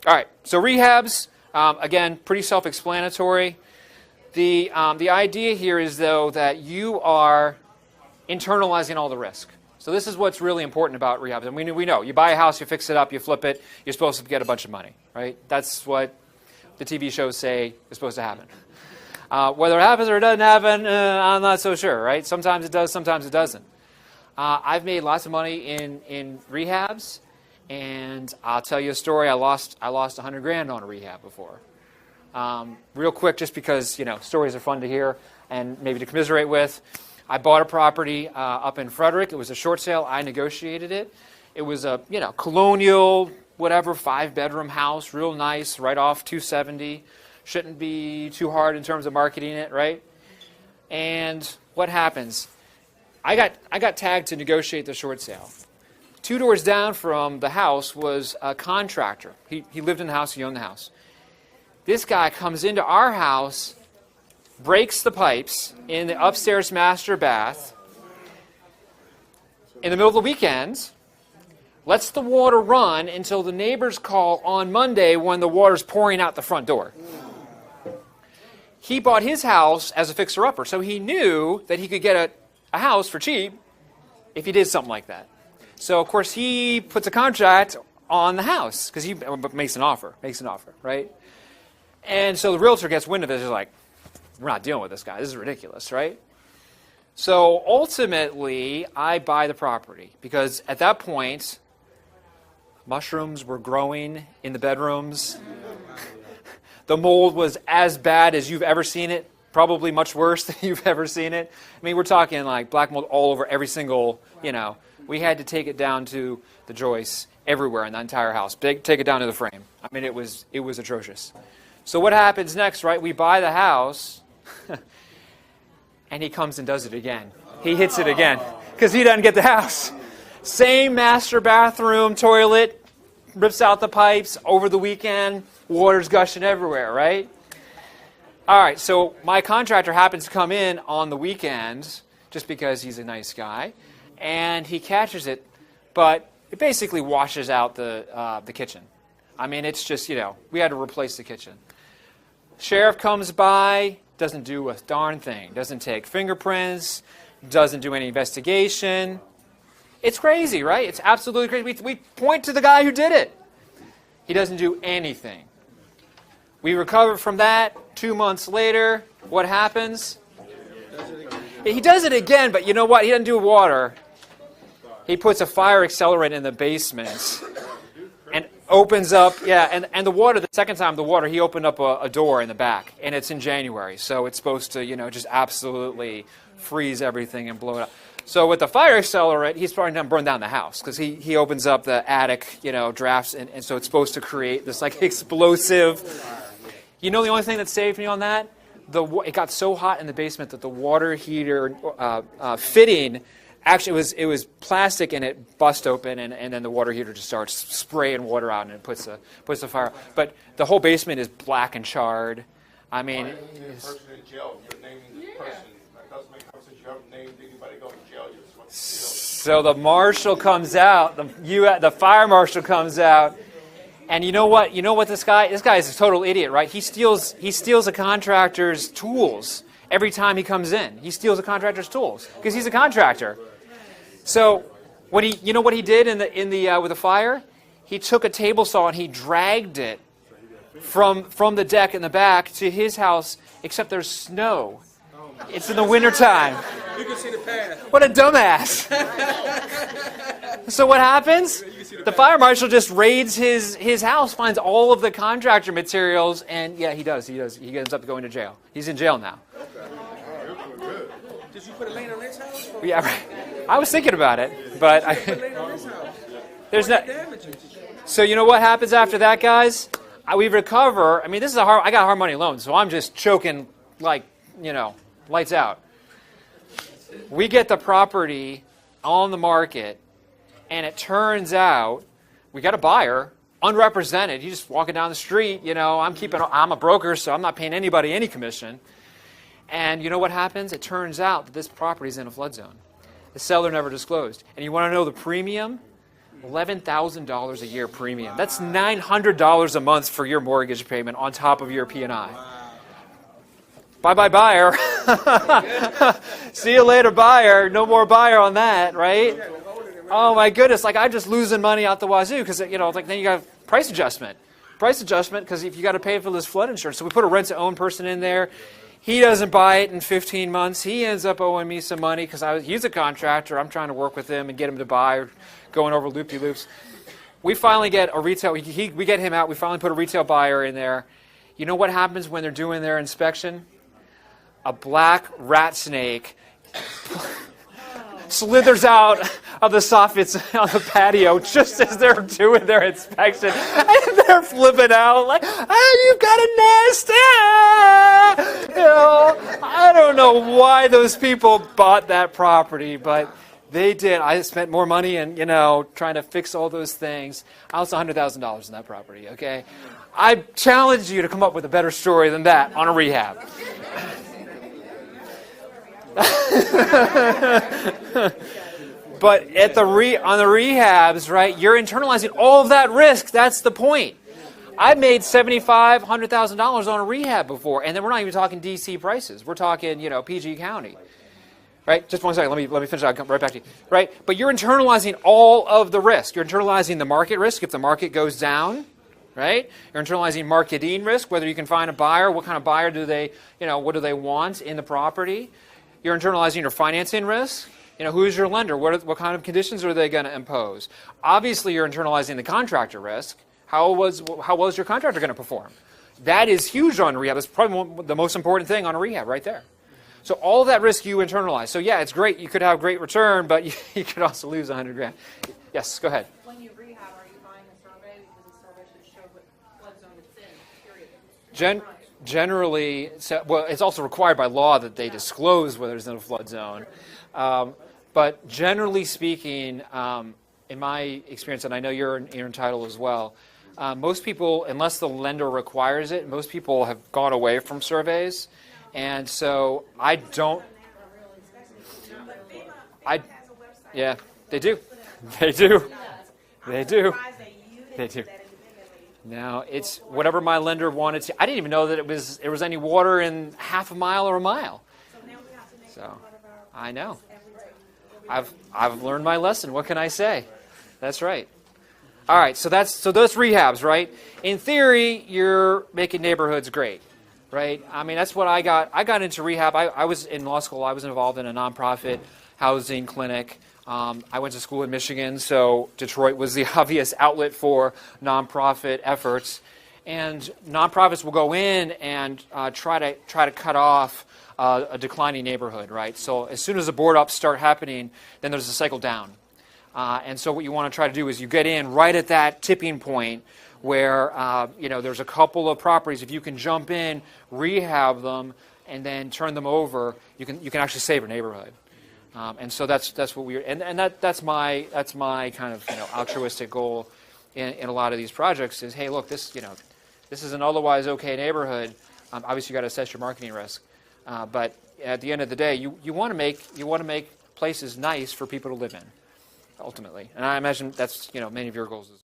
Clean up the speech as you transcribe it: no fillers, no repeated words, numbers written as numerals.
All right, so rehabs, again, pretty self-explanatory. The idea here is, though, that you are internalizing all the risk. So this is what's really important about rehabs. And we know, you buy a house, you fix it up, you flip it, you're supposed to get a bunch of money, right? That's what the TV shows say is supposed to happen. Whether it happens or it doesn't happen, I'm not so sure, right? Sometimes it does, sometimes it doesn't. I've made lots of money in rehabs. And I'll tell you a story. I lost $100,000 on a rehab before. Real quick, just because stories are fun to hear and maybe to commiserate with. I bought a property up in Frederick. It was a short sale. I negotiated it. It was a colonial, whatever, 5-bedroom house, real nice, right off 270. Shouldn't be too hard in terms of marketing it, right? And what happens? I got tagged to negotiate the short sale. 2 doors down from the house was a contractor. He lived in the house, he owned the house. This guy comes into our house, breaks the pipes in the upstairs master bath in the middle of the weekend, lets the water run until the neighbors call on Monday when the water's pouring out the front door. He bought his house as a fixer-upper, so he knew that he could get a house for cheap if he did something like that. So, of course, he puts a contract on the house because he makes an offer, right? And so the realtor gets wind of it. He's like, we're not dealing with this guy. This is ridiculous, right? So ultimately, I buy the property because at that point, mushrooms were growing in the bedrooms. The mold was as bad as you've ever seen it, probably much worse than you've ever seen it. I mean, we're talking like black mold all over every single, We had to take it down to the joists everywhere in the entire house. Take it down to the frame. I mean, it was atrocious. So what happens next, right? We buy the house, and he comes and does it again. He hits it again because he doesn't get the house. Same master bathroom, toilet, rips out the pipes over the weekend, water's gushing everywhere, right? All right, so my contractor happens to come in on the weekends just because he's a nice guy. And he catches it, but it basically washes out the kitchen. I mean, it's just, we had to replace the kitchen. Sheriff comes by, doesn't do a darn thing. Doesn't take fingerprints, doesn't do any investigation. It's crazy, right? It's absolutely crazy. We point to the guy who did it. He doesn't do anything. We recover from that. 2 months later, what happens? He does it again, but you know what? He doesn't do water. He puts a fire accelerant in the basement and opens up, and the water, the second time, he opened up a door in the back, and it's in January, so it's supposed to, just absolutely freeze everything and blow it up. So with the fire accelerant, he's probably going to burn down the house because he opens up the attic, drafts, and so it's supposed to create this like explosive. The only thing that saved me on that? It got so hot in the basement that the water heater fitting, actually it was plastic and it bust open, and then the water heater just starts spraying water out and it puts the fire out. But the whole basement is black and charred. I mean, so the marshal comes out, the fire marshal comes out. And you know what? This guy is a total idiot, right? He steals a contractor's tools every time he comes in. He steals a contractor's tools because he's a contractor. So what he did in the with the fire? He took a table saw and he dragged it from the deck in the back to his house, except there's snow. It's in the wintertime. You can see the path. What a dumbass. So what happens? The fire marshal just raids his house, finds all of the contractor materials, and he does. He ends up going to jail. He's in jail now. Okay. Did you put a lane on his house? Yeah, right. I was thinking about it, but there's no. So you know what happens after that, guys? We recover. I mean, I got a hard money loan, so I'm just choking like, lights out. We get the property on the market, and it turns out we got a buyer, unrepresented. He's just walking down the street. I'm a broker, so I'm not paying anybody any commission. And you know what happens? It turns out that this property is in a flood zone. The seller never disclosed. And you want to know the premium? $11,000 a year premium. That's $900 a month for your mortgage payment on top of your P&I. Bye-bye buyer. See you later buyer. No more buyer on that, right? Oh my goodness, like I'm just losing money out the wazoo because, you know, like then you got price adjustment. Price adjustment because if you got to pay for this flood insurance. So we put a rent-to-own person in there. He doesn't buy it in 15 months. He ends up owing me some money because he's a contractor. I'm trying to work with him and get him to buy or going over loop-de-loops. We finally get a retail, we get him out. We finally put a retail buyer in there. You know what happens when they're doing their inspection? A black rat snake slithers out of the soffits on the patio just as they're doing their inspection. And they're flipping out like, oh, you've got a nest. Ah! You know, I don't know why those people bought that property, but they did. I spent more money and, you know, trying to fix all those things. I lost $100,000 in that property, okay? I challenge you to come up with a better story than that on a rehab. But at on the rehabs, right, you're internalizing all of that risk. That's the point. I've made $75,000, $100,000 on a rehab before, and then we're not even talking DC prices. We're talking, you know, PG County. Right? Just one second. Let me finish. I'll come right back to you. Right? But you're internalizing all of the risk. You're internalizing the market risk if the market goes down. Right? You're internalizing marketing risk, whether you can find a buyer, what kind of buyer do they, you know, what do they want in the property. You're internalizing your financing risk. You know, who is your lender? What kind of conditions are they going to impose? Obviously, you're internalizing the contractor risk. How was your contractor going to perform? That is huge on rehab. That's probably the most important thing on a rehab right there. So all of that risk you internalize. So yeah, it's great. You could have great return, but you could also lose $100,000. Yes, go ahead. When you rehab, are you buying a survey? Because the survey should show what flood zone it's in, period. Generally, well, it's also required by law that they disclose whether it's in a flood zone. But generally speaking, in my experience, and I know you're entitled as well, most people, unless the lender requires it, most people have gone away from surveys. And so I don't, yeah, they do. They do. They do. They do. Now, it's whatever my lender wanted to. I didn't even know that there was any water in half a mile or a mile. So, I know. I've learned my lesson. What can I say? That's right. All right, so those rehabs, right? In theory, you're making neighborhoods great. Right? I mean, that's what I got. I got into rehab. I was in law school. I was involved in a nonprofit housing clinic. I went to school in Michigan, so Detroit was the obvious outlet for nonprofit efforts. And nonprofits will go in and try to cut off a declining neighborhood, right? So as soon as the board-ups start happening, then there's a cycle down. And so what you want to try to do is you get in right at that tipping point where you know, there's a couple of properties. If you can jump in, rehab them, and then turn them over, you can actually save a neighborhood. And so that's what we that's my kind of, you know, altruistic goal in a lot of these projects is, hey, look, this is an otherwise okay neighborhood. Obviously, you got to assess your marketing risk, but at the end of the day, you want to make places nice for people to live in, ultimately. And I imagine that's, you know, many of your goals as well.